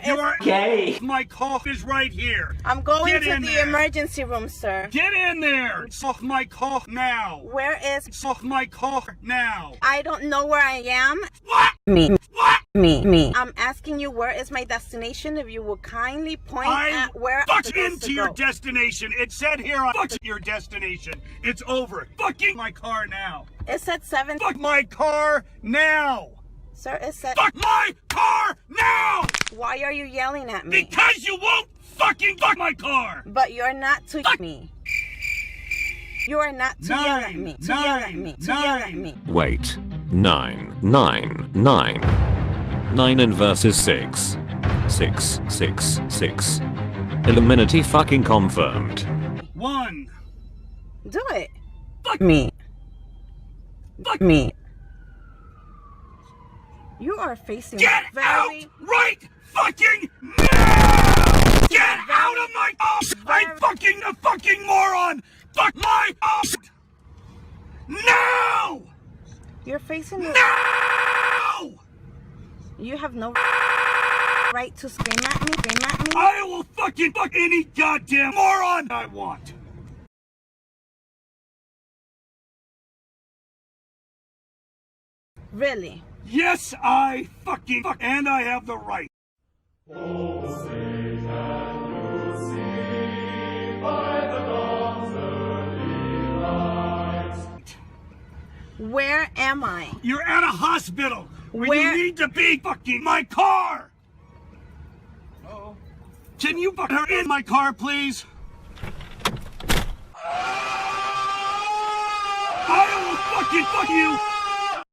You are gay. My car is right here. I'm going Get to in the there. emergency room, sir. Get in there. Suck my car now. Where is... Suck my car now. I don't know where I am. What? Me. What? Me. I'm asking you where is my destination. If you will kindly point I at where I'm fucked supposed into to your go. destination. It said here I fucked your destination. It's over. Fucking my car now. It said 7... Fuck my car now. Sir, it said... Fuck my car now. Why are you yelling at me? Because you won't fucking fuck my car. But you're not to me. You are not to yell at me. To yell at me. To yell at me. Wait. 9, 9, 9. 9 and versus 6. 6, 6, 6. Illuminati fucking confirmed. 1. Do it. Fuck Me. Fuck Me. You are facing Get very... out right fucking now! Get out of my I'm fucking a fucking moron! Fuck my No! You're facing... No! You have no right to scream at me. Scream at me. I will fucking fuck any goddamn moron I want! Really? Yes, I fucking fuck, and I have the right. Where am I? You're at a hospital where Where- you need to be fucking my car! Can you fuck her in my car, please? I will fucking fuck you